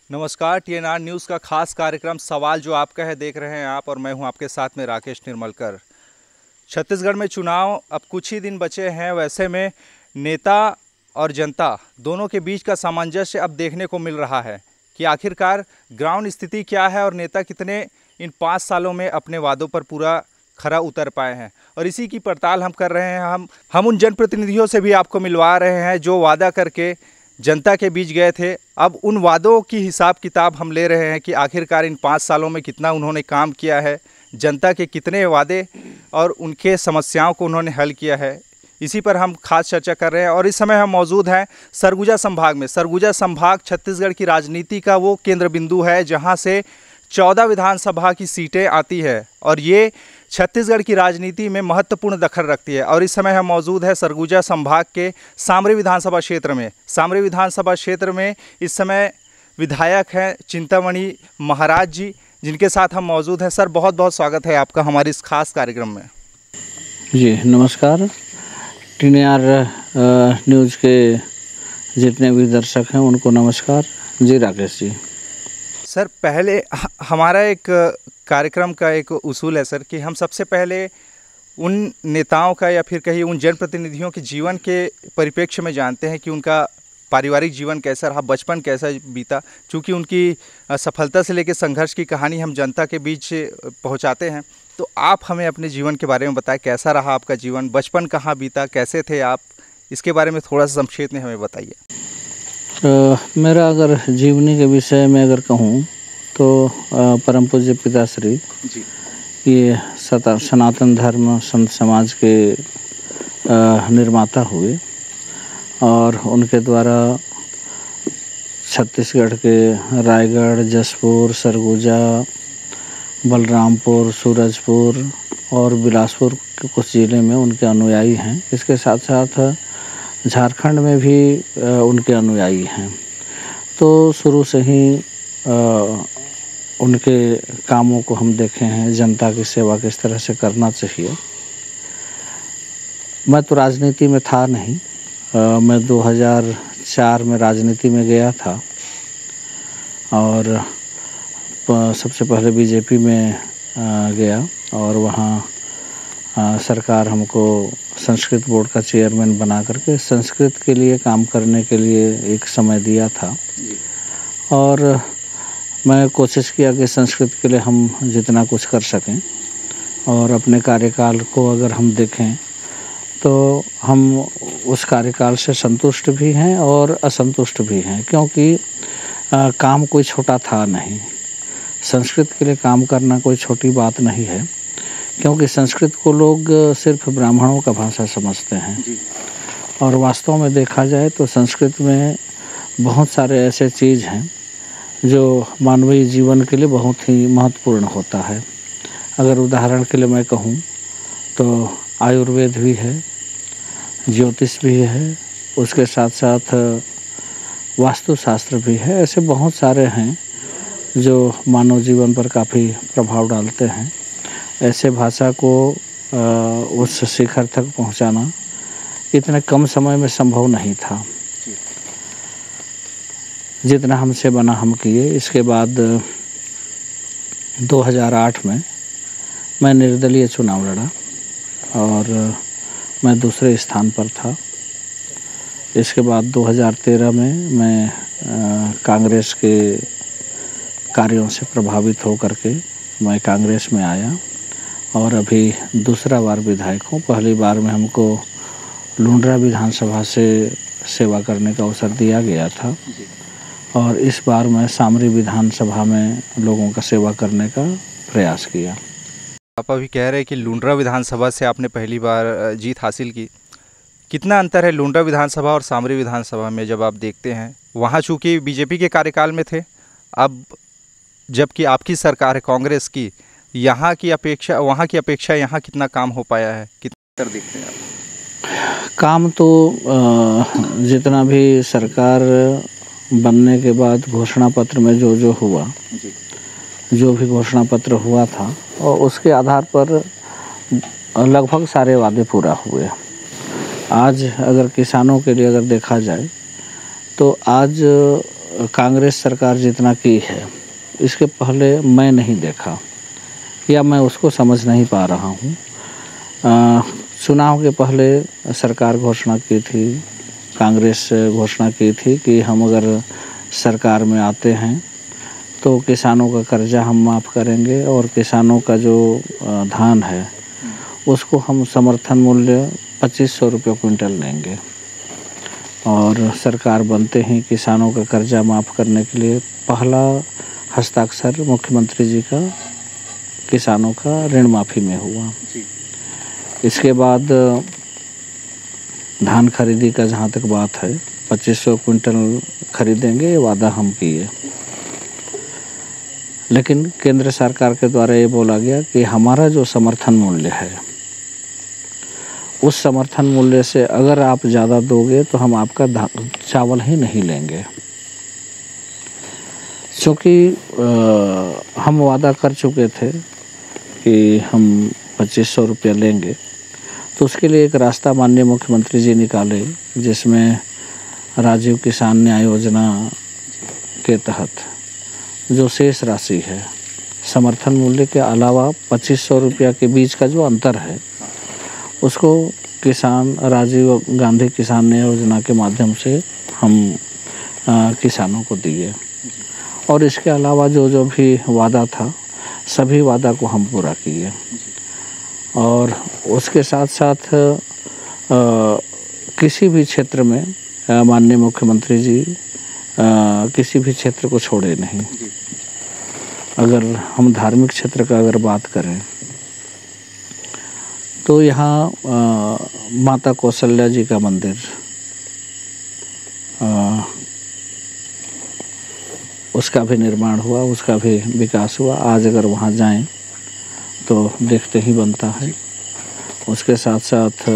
नमस्कार। TNR news का खास कार्यक्रम सवाल जो आपका है देख रहे हैं आप, और मैं हूं आपके साथ में राकेश निर्मलकर। छत्तीसगढ़ में चुनाव अब कुछ ही दिन बचे हैं, वैसे में नेता और जनता दोनों के बीच का सामंजस्य अब देखने को मिल रहा है कि आखिरकार ग्राउंड स्थिति क्या है और नेता कितने इन 5 सालों में अपने वादों पर पूरा खरा उतर पाए हैं। और इसी की पड़ताल हम कर रहे हैं। हम उन जनप्रतिनिधियों से भी आपको मिलवा रहे हैं जो वादा करके जनता के बीच गए थे। अब उन वादों की हिसाब किताब हम ले रहे हैं कि आखिरकार इन 5 सालों में कितना उन्होंने काम किया है, जनता के कितने वादे और उनके समस्याओं को उन्होंने हल किया है। इसी पर हम खास चर्चा कर रहे हैं। और इस समय हम मौजूद हैं सरगुजा संभाग में। सरगुजा संभाग छत्तीसगढ़ की राजनीति का वो केंद्र बिंदु है जहां से 14 विधानसभा की सीटें आती है और ये छत्तीसगढ़ की राजनीति में महत्वपूर्ण दखल रखती है। और इस समय हम मौजूद है सरगुजा संभाग के सामरी विधानसभा क्षेत्र में। सामरी विधानसभा क्षेत्र में इस समय विधायक हैं चिंतामणि महाराज जी, जिनके साथ हम मौजूद हैं। सर, बहुत बहुत स्वागत है आपका हमारे इस खास कार्यक्रम में। जी नमस्कार। टीएनआर न्यूज़ के जितने भी दर्शक हैं उनको नमस्कार। जी राकेश जी। सर, पहले हमारा एक कार्यक्रम का एक उसूल है सर कि हम सबसे पहले उन नेताओं का या फिर कहीं उन जनप्रतिनिधियों के जीवन के परिप्रेक्ष्य में जानते हैं कि उनका पारिवारिक जीवन कैसा रहा, बचपन कैसा बीता। चूँकि उनकी सफलता से लेकर संघर्ष की कहानी हम जनता के बीच पहुंचाते हैं, तो आप हमें अपने जीवन के बारे में बताएं, कैसा रहा आपका जीवन, बचपन कहाँ बीता, कैसे थे आप, इसके बारे में थोड़ा सा संक्षेप में हमें बताइए। मेरा अगर जीवनी के विषय में अगर कहूँ तो परम पूज्य पिताश्री जी ये सनातन धर्म संत समाज के निर्माता हुए और उनके द्वारा छत्तीसगढ़ के रायगढ़, जसपुर, सरगुजा, बलरामपुर, सूरजपुर और बिलासपुर के कुछ ज़िले में उनके अनुयायी हैं। इसके साथ साथ झारखंड में भी उनके अनुयायी हैं। तो शुरू से ही उनके कामों को हम देखे हैं, जनता की सेवा किस तरह से करना चाहिए। मैं तो राजनीति में था नहीं। मैं 2004 में राजनीति में गया था और सबसे पहले बीजेपी में गया और वहाँ सरकार हमको संस्कृत बोर्ड का चेयरमैन बना करके संस्कृत के लिए काम करने के लिए एक समय दिया था। और मैं कोशिश किया कि संस्कृत के लिए हम जितना कुछ कर सकें। और अपने कार्यकाल को अगर हम देखें तो हम उस कार्यकाल से संतुष्ट भी हैं और असंतुष्ट भी हैं, क्योंकि काम कोई छोटा था नहीं। संस्कृत के लिए काम करना कोई छोटी बात नहीं है, क्योंकि संस्कृत को लोग सिर्फ ब्राह्मणों का भाषा समझते हैं। और वास्तव में देखा जाए तो संस्कृत में बहुत सारे ऐसे चीज़ हैं जो मानवीय जीवन के लिए बहुत ही महत्वपूर्ण होता है। अगर उदाहरण के लिए मैं कहूँ तो आयुर्वेद भी है, ज्योतिष भी है, उसके साथ साथ वास्तुशास्त्र भी है। ऐसे बहुत सारे हैं जो मानव जीवन पर काफ़ी प्रभाव डालते हैं। ऐसे भाषा को उस शिखर तक पहुंचाना इतने कम समय में संभव नहीं था। जितना हमसे बना हम किए। इसके बाद 2008 में मैं निर्दलीय चुनाव लड़ा और मैं दूसरे स्थान पर था। इसके बाद 2013 में मैं कांग्रेस के कार्यों से प्रभावित होकर के मैं कांग्रेस में आया और अभी दूसरा बार विधायक हूँ। पहली बार में हमको लुंड्रा विधानसभा से सेवा करने का अवसर दिया गया था और इस बार मैं सामरी विधानसभा में लोगों का सेवा करने का प्रयास किया। आप अभी कह रहे हैं कि लुंड्रा विधानसभा से आपने पहली बार जीत हासिल की। कितना अंतर है लुंड्रा विधानसभा और सामरी विधानसभा में जब आप देखते हैं? वहाँ चूँकि बीजेपी के कार्यकाल में थे, अब जबकि आपकी सरकार है कांग्रेस की, यहाँ की अपेक्षा वहाँ की अपेक्षा यहाँ कितना काम हो पाया है, कितना अंतर देखते हैं आप? काम तो जितना भी सरकार बनने के बाद घोषणा पत्र में जो हुआ, जो भी घोषणा पत्र हुआ था और उसके आधार पर लगभग सारे वादे पूरा हुए। आज अगर किसानों के लिए अगर देखा जाए तो आज कांग्रेस सरकार जितना की है इसके पहले मैं नहीं देखा या मैं उसको समझ नहीं पा रहा हूँ। चुनाव के पहले सरकार घोषणा की थी, कांग्रेस घोषणा की थी कि हम अगर सरकार में आते हैं तो किसानों का कर्जा हम माफ़ करेंगे और किसानों का जो धान है उसको हम समर्थन मूल्य 2500 रुपये क्विंटल लेंगे। और सरकार बनते ही किसानों का कर्जा माफ़ करने के लिए पहला हस्ताक्षर मुख्यमंत्री जी का किसानों का ऋण माफ़ी में हुआ। इसके बाद धान खरीदी का जहाँ तक बात है 2500 क्विंटल खरीदेंगे, ये वादा हम किए। लेकिन केंद्र सरकार के द्वारा ये बोला गया कि हमारा जो समर्थन मूल्य है उस समर्थन मूल्य से अगर आप ज़्यादा दोगे तो हम आपका चावल ही नहीं लेंगे। क्योंकि हम वादा कर चुके थे कि हम 2500 रुपये लेंगे, तो उसके लिए एक रास्ता माननीय मुख्यमंत्री जी निकाले, जिसमें राजीव किसान न्याय योजना के तहत जो शेष राशि है समर्थन मूल्य के अलावा 2500 रुपया के बीच का जो अंतर है उसको किसान राजीव गांधी किसान न्याय योजना के माध्यम से हम किसानों को दिए। और इसके अलावा जो जो भी वादा था सभी वादा को हम पूरा किए। और उसके साथ साथ किसी भी क्षेत्र में माननीय मुख्यमंत्री जी किसी भी क्षेत्र को छोड़े नहीं। अगर हम धार्मिक क्षेत्र का अगर बात करें तो यहाँ माता कौशल्या जी का मंदिर, उसका भी निर्माण हुआ, उसका भी विकास हुआ। आज अगर वहाँ जाएं तो देखते ही बनता है। उसके साथ साथ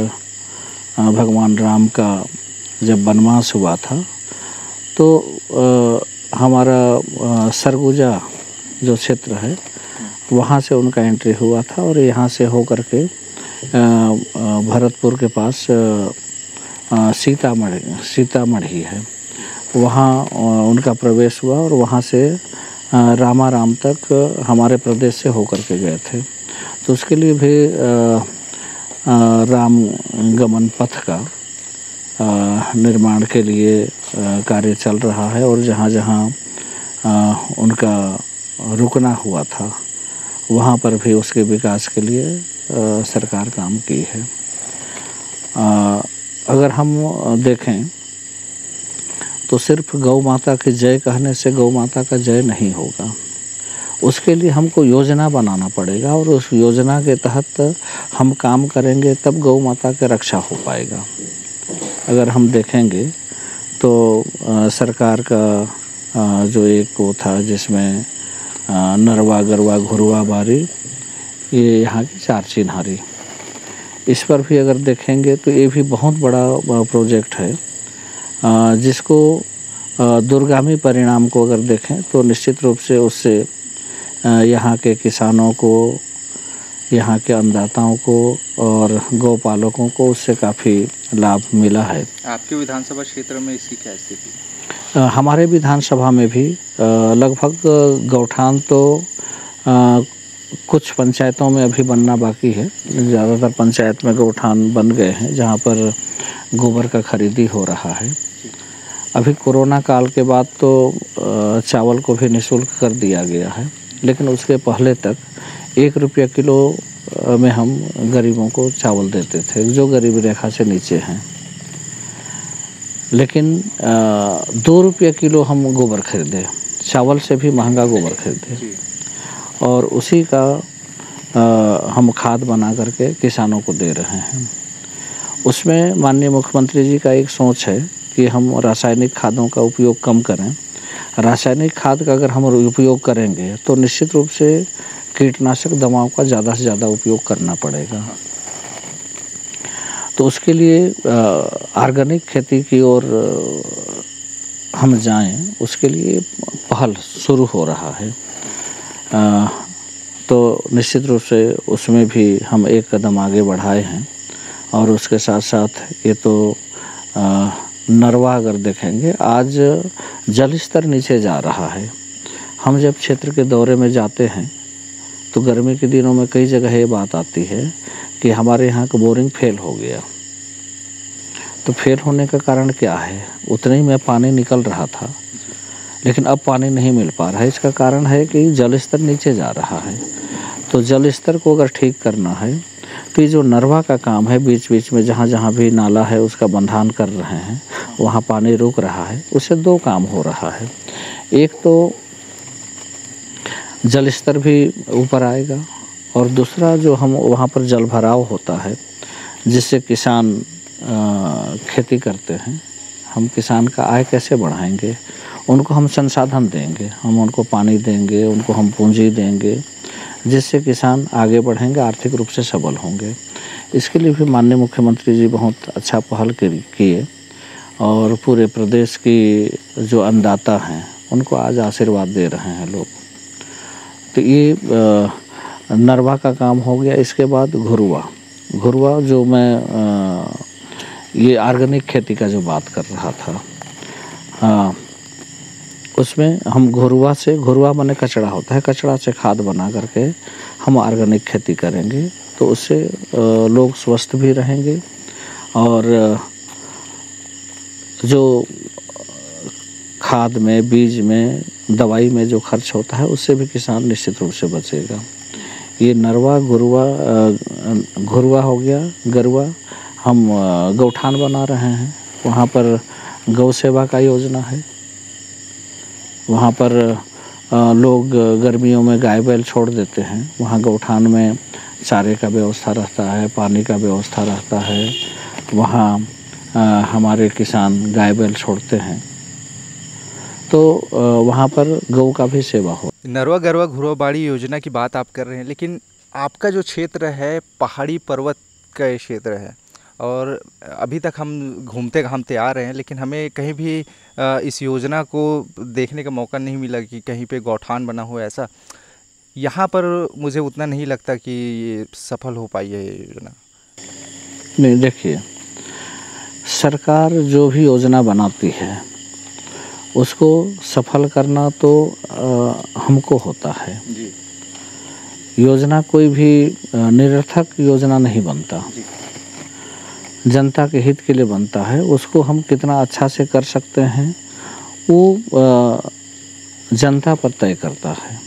भगवान राम का जब वनवास हुआ था तो हमारा सरगुजा जो क्षेत्र है वहाँ से उनका एंट्री हुआ था और यहाँ से होकर के भरतपुर के पास सीतामढ़ी है, वहाँ उनका प्रवेश हुआ और वहाँ से रामाराम तक हमारे प्रदेश से होकर के गए थे। तो उसके लिए भी राम गमन पथ का निर्माण के लिए कार्य चल रहा है और जहाँ जहाँ उनका रुकना हुआ था वहाँ पर भी उसके विकास के लिए सरकार काम की है। अगर हम देखें तो सिर्फ गौ माता की जय कहने से गौ माता का जय नहीं होगा, उसके लिए हमको योजना बनाना पड़ेगा और उस योजना के तहत हम काम करेंगे तब गौ माता की रक्षा हो पाएगा। अगर हम देखेंगे तो सरकार का जो एक वो था जिसमें नरवा गरवा घुरवा बारी, ये यहाँ की 4 चिन्हारी, इस पर भी अगर देखेंगे तो ये भी बहुत बड़ा प्रोजेक्ट है जिसको दूरगामी परिणाम को अगर देखें तो निश्चित रूप से उससे यहाँ के किसानों को, यहाँ के अन्नदाताओं को और गौपालकों को उससे काफ़ी लाभ मिला है। आपके विधानसभा क्षेत्र में इसकी क्या स्थिति? हमारे विधानसभा में भी लगभग गौठान तो कुछ पंचायतों में अभी बनना बाकी है। ज़्यादातर पंचायत में गौठान बन गए हैं जहाँ पर गोबर का खरीदी हो रहा है। अभी कोरोना काल के बाद तो चावल को भी निःशुल्क कर दिया गया है, लेकिन उसके पहले तक 1 रुपया किलो में हम गरीबों को चावल देते थे जो गरीबी रेखा से नीचे हैं। लेकिन 2 रुपया किलो हम गोबर खरीदे, चावल से भी महंगा गोबर खरीदे और उसी का हम खाद बना करके किसानों को दे रहे हैं। उसमें माननीय मुख्यमंत्री जी का एक सोच है कि हम रासायनिक खादों का उपयोग कम करें। रासायनिक खाद का अगर हम उपयोग करेंगे तो निश्चित रूप से कीटनाशक दवाओं का ज़्यादा से ज़्यादा उपयोग करना पड़ेगा। तो उसके लिए ऑर्गेनिक खेती की ओर हम जाएं, उसके लिए पहल शुरू हो रहा है। तो निश्चित रूप से उसमें भी हम एक कदम आगे बढ़ाए हैं और उसके साथ साथ ये तो नरवा अगर देखेंगे, आज जल स्तर नीचे जा रहा है। हम जब क्षेत्र के दौरे में जाते हैं तो गर्मी के दिनों में कई जगह ये बात आती है कि हमारे यहाँ का बोरिंग फेल हो गया। तो फेल होने का कारण क्या है? उतने ही में पानी निकल रहा था, लेकिन अब पानी नहीं मिल पा रहा है। इसका कारण है कि जल स्तर नीचे जा रहा है। तो जल स्तर को अगर ठीक करना है तो ये जो नरवा का काम है, बीच बीच में जहाँ जहाँ भी नाला है उसका बंधान कर रहे हैं, वहाँ पानी रुक रहा है, उससे दो काम हो रहा है। एक तो जल स्तर भी ऊपर आएगा, और दूसरा जो हम वहाँ पर जल भराव होता है जिससे किसान खेती करते हैं, हम किसान का आय कैसे बढ़ाएंगे? उनको हम संसाधन देंगे, हम उनको पानी देंगे, उनको हम पूंजी देंगे, जिससे किसान आगे बढ़ेंगे, आर्थिक रूप से सबल होंगे। इसके लिए भी माननीय मुख्यमंत्री जी बहुत अच्छा पहल किए, और पूरे प्रदेश की जो अन्नदाता हैं उनको आज आशीर्वाद दे रहे हैं लोग। तो ये नरवा का काम हो गया। इसके बाद घुरवा जो मैं ये ऑर्गेनिक खेती का जो बात कर रहा था, उसमें हम घुरवा माने कचरा होता है, कचरा से खाद बना करके हम ऑर्गेनिक खेती करेंगे, तो उससे लोग स्वस्थ भी रहेंगे, और जो खाद में, बीज में, दवाई में जो खर्च होता है उससे भी किसान निश्चित रूप से बचेगा। ये नरवा, घुरवा हो गया। गरुवा हम गौठान बना रहे हैं, वहाँ पर गौ सेवा का योजना है। वहाँ पर लोग गर्मियों में गाय बैल छोड़ देते हैं, वहाँ गौठान में चारे का व्यवस्था रहता है, पानी का व्यवस्था रहता है। वहाँ हमारे किसान गाय बैल छोड़ते हैं, तो वहाँ पर गौ का भी सेवा हो। नरवा गरवा घुरवा बाड़ी योजना की बात आप कर रहे हैं, लेकिन आपका जो क्षेत्र है पहाड़ी पर्वत का ये क्षेत्र है, और अभी तक हम घूमते घामते आ रहे हैं, लेकिन हमें कहीं भी इस योजना को देखने का मौका नहीं मिला कि कहीं पे गौठान बना हो। ऐसा यहाँ पर मुझे उतना नहीं लगता कि ये सफल हो पाई है ये योजना। नहीं, देखिए, सरकार जो भी योजना बनाती है उसको सफल करना तो हमको होता है जी। योजना कोई भी निरर्थक योजना नहीं बनता, जनता के हित के लिए बनता है। उसको हम कितना अच्छा से कर सकते हैं वो जनता पर तय करता है।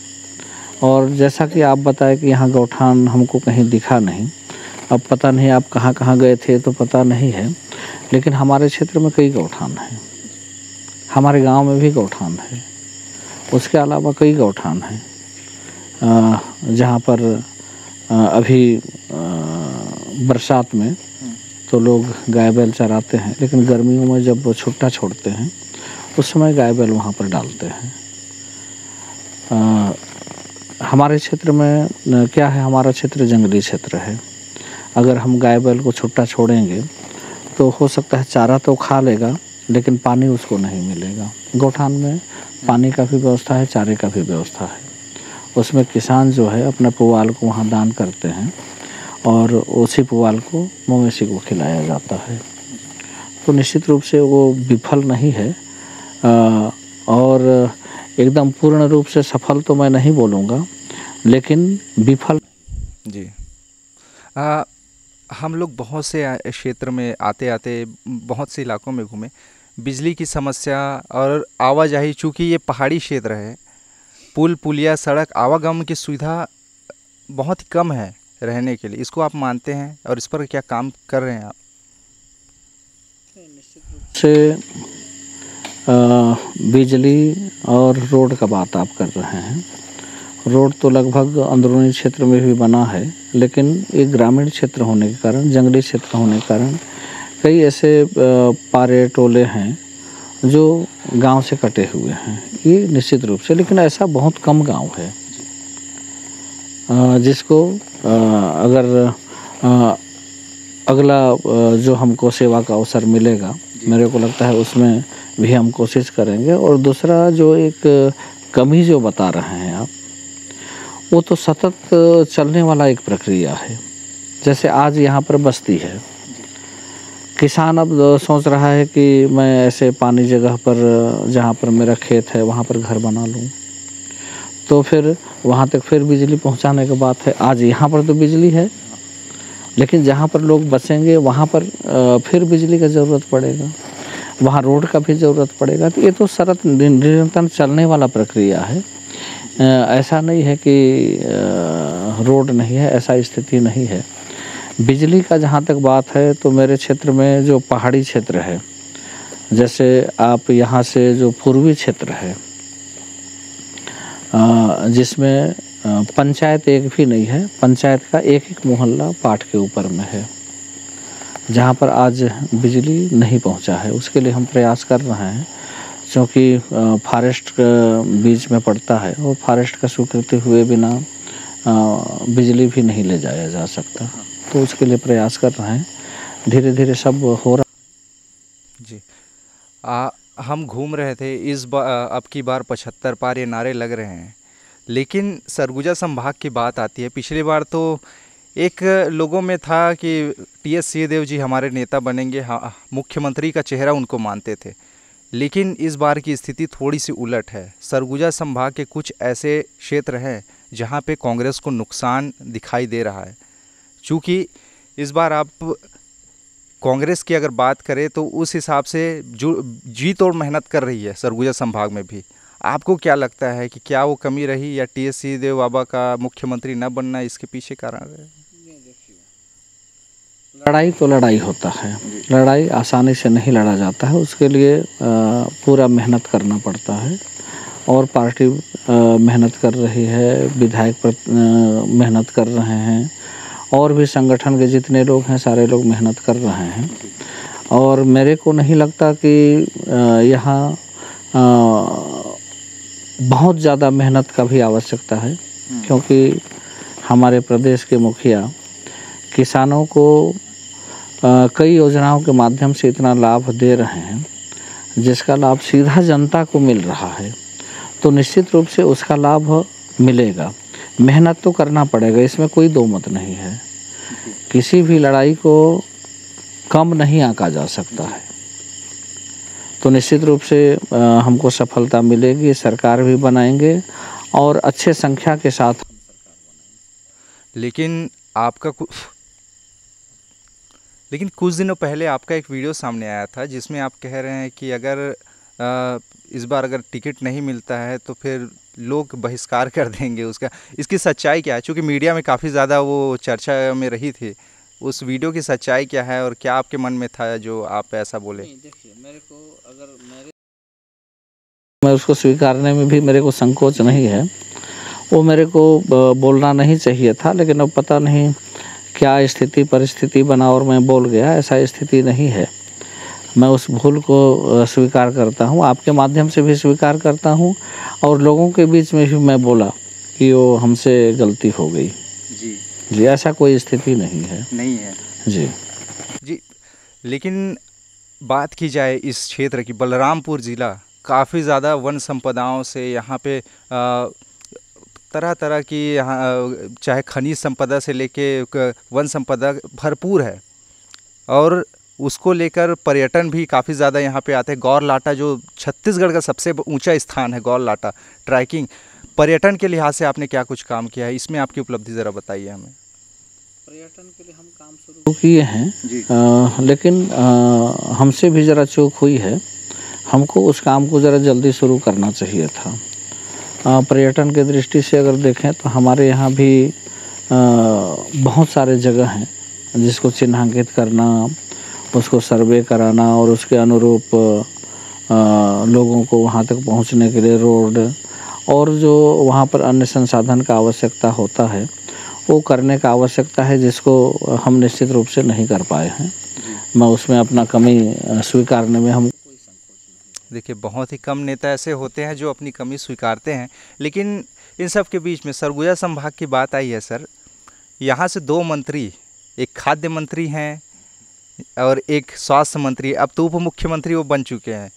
और जैसा कि आप बताएं कि यहाँ गौठान हमको कहीं दिखा नहीं, अब पता नहीं आप कहाँ कहाँ गए थे तो पता नहीं है, लेकिन हमारे क्षेत्र में कई गौठान हैं, हमारे गांव में भी गौठान है, उसके अलावा कई गौठान हैं जहाँ पर अभी बरसात में तो लोग गाय बैल चराते हैं, लेकिन गर्मियों में जब वो छुट्टा छोड़ते हैं उस समय गाय बैल वहाँ पर डालते हैं। हमारे क्षेत्र में क्या है, हमारा क्षेत्र जंगली क्षेत्र है। अगर हम गाय बैल को छुट्टा छोड़ेंगे तो हो सकता है चारा तो खा लेगा, लेकिन पानी उसको नहीं मिलेगा। गौठान में पानी का भी व्यवस्था है, चारे का भी व्यवस्था है। उसमें किसान जो है अपने पुआल को वहाँ दान करते हैं, और उसी पुआल को मवेशी को खिलाया जाता है। तो निश्चित रूप से वो विफल नहीं है, और एकदम पूर्ण रूप से सफल तो मैं नहीं बोलूँगा, लेकिन विफल। जी। हम लोग बहुत से क्षेत्र में आते आते बहुत से इलाकों में घूमे, बिजली की समस्या और आवाजाही, चूँकि ये पहाड़ी क्षेत्र है, पुल पुलिया सड़क आवागमन की सुविधा बहुत ही कम है रहने के लिए। इसको आप मानते हैं और इस पर क्या काम कर रहे हैं आप? से बिजली और रोड का बात आप कर रहे हैं। रोड तो लगभग अंदरूनी क्षेत्र में भी बना है, लेकिन एक ग्रामीण क्षेत्र होने के कारण, जंगली क्षेत्र होने के कारण कई ऐसे पारे टोले हैं जो गांव से कटे हुए हैं, ये निश्चित रूप से। लेकिन ऐसा बहुत कम गांव है जिसको अगर अगला जो हमको सेवा का अवसर मिलेगा, मेरे को लगता है उसमें भी हम कोशिश करेंगे। और दूसरा जो एक कमी जो बता रहे हैं आप, वो तो सतत चलने वाला एक प्रक्रिया है। जैसे आज यहाँ पर बस्ती है, किसान अब सोच रहा है कि मैं ऐसे पानी जगह पर जहाँ पर मेरा खेत है वहाँ पर घर बना लूँ, तो फिर वहाँ तक फिर बिजली पहुँचाने की बात है। आज यहाँ पर तो बिजली है, लेकिन जहाँ पर लोग बसेंगे वहाँ पर फिर बिजली का ज़रूरत पड़ेगा, वहाँ रोड का भी ज़रूरत पड़ेगा। तो ये तो सतत निरंतर चलने वाला प्रक्रिया है। ऐसा नहीं है कि रोड नहीं है, ऐसा स्थिति नहीं है। बिजली का जहाँ तक बात है तो मेरे क्षेत्र में जो पहाड़ी क्षेत्र है, जैसे आप यहाँ से जो पूर्वी क्षेत्र है जिसमें पंचायत एक भी नहीं है, पंचायत का एक एक मोहल्ला पाट के ऊपर में है, जहाँ पर आज बिजली नहीं पहुँचा है। उसके लिए हम प्रयास कर रहे हैं, क्योंकि फॉरेस्ट बीच में पड़ता है और फॉरेस्ट का स्वीकृति हुए बिना बिजली भी नहीं ले जाया जा सकता, तो उसके लिए प्रयास कर रहे हैं। धीरे धीरे सब हो रहा जी। हम घूम रहे थे इस बार, अब की बार 75 पार ये नारे लग रहे हैं, लेकिन सरगुजा संभाग की बात आती है। पिछली बार तो एक लोगों में था कि टी.एस. सिंहदेव जी हमारे नेता बनेंगे, हाँ, मुख्यमंत्री का चेहरा उनको मानते थे। लेकिन इस बार की स्थिति थोड़ी सी उलट है। सरगुजा संभाग के कुछ ऐसे क्षेत्र हैं जहाँ पे कांग्रेस को नुकसान दिखाई दे रहा है। चूँकि इस बार आप कांग्रेस की अगर बात करें तो उस हिसाब से जो जी तोड़ मेहनत कर रही है सरगुजा संभाग में भी, आपको क्या लगता है कि क्या वो कमी रही या टी.एस. सिंहदेव बाबा का मुख्यमंत्री न बनना इसके पीछे कारण है? लड़ाई तो लड़ाई होता है, लड़ाई आसानी से नहीं लड़ा जाता है, उसके लिए पूरा मेहनत करना पड़ता है। और पार्टी मेहनत कर रही है, विधायक मेहनत कर रहे हैं, और भी संगठन के जितने लोग हैं सारे लोग मेहनत कर रहे हैं। और मेरे को नहीं लगता कि यहाँ बहुत ज़्यादा मेहनत का भी आवश्यकता है, क्योंकि हमारे प्रदेश के मुखिया किसानों को कई योजनाओं के माध्यम से इतना लाभ दे रहे हैं जिसका लाभ सीधा जनता को मिल रहा है, तो निश्चित रूप से उसका लाभ मिलेगा। मेहनत तो करना पड़ेगा, इसमें कोई दो मत नहीं है। किसी भी लड़ाई को कम नहीं आंका जा सकता है, तो निश्चित रूप से हमको सफलता मिलेगी, सरकार भी बनाएंगे और अच्छे संख्या के साथ। लेकिन कुछ दिनों पहले आपका एक वीडियो सामने आया था जिसमें आप कह रहे हैं कि अगर इस बार अगर टिकट नहीं मिलता है तो फिर लोग बहिष्कार कर देंगे उसका। इसकी सच्चाई क्या है? चूँकि मीडिया में काफ़ी ज़्यादा वो चर्चा में रही थी, उस वीडियो की सच्चाई क्या है और क्या आपके मन में था जो आप ऐसा बोले? देखिए, मैं उसको स्वीकारने में भी मेरे को संकोच नहीं है, वो मेरे को बोलना नहीं चाहिए था, लेकिन अब पता नहीं क्या स्थिति परिस्थिति बना और मैं बोल गया। ऐसा स्थिति नहीं है, मैं उस भूल को स्वीकार करता हूँ, आपके माध्यम से भी स्वीकार करता हूँ, और लोगों के बीच में भी मैं बोला कि वो हमसे गलती हो गई। जी, ऐसा कोई स्थिति नहीं है जी। लेकिन बात की जाए इस क्षेत्र की, बलरामपुर ज़िला काफ़ी ज़्यादा वन संपदाओं से यहाँ पे तरह तरह की, यहाँ चाहे खनिज संपदा से लेके वन संपदा भरपूर है, और उसको लेकर पर्यटन भी काफ़ी ज़्यादा यहाँ पे आते हैं। गौर लाटा जो छत्तीसगढ़ का सबसे ऊंचा स्थान है, गौर लाटा ट्रैकिंग, पर्यटन के लिहाज से आपने क्या कुछ काम किया है, इसमें आपकी उपलब्धि ज़रा बताइए हमें। पर्यटन के लिए हम काम शुरू किए हैं, लेकिन हमसे भी ज़रा चूक हुई है, हमको उस काम को ज़रा जल्दी शुरू करना चाहिए था। पर्यटन के दृष्टि से अगर देखें तो हमारे यहाँ भी बहुत सारे जगह हैं जिसको चिन्हांकित करना, उसको सर्वे कराना और उसके अनुरूप लोगों को वहाँ तक पहुँचने के लिए रोड और जो वहाँ पर अन्य संसाधन का आवश्यकता होता है वो करने का आवश्यकता है, जिसको हम निश्चित रूप से नहीं कर पाए हैं। मैं उसमें अपना कमी स्वीकारने में हम देखिए, बहुत ही कम नेता ऐसे होते हैं जो अपनी कमी स्वीकारते हैं। लेकिन इन सब के बीच में सरगुजा संभाग की बात आई है सर, यहाँ से दो मंत्री, एक खाद्य मंत्री हैं और एक स्वास्थ्य मंत्री, अब तो उप मुख्यमंत्री वो बन चुके हैं।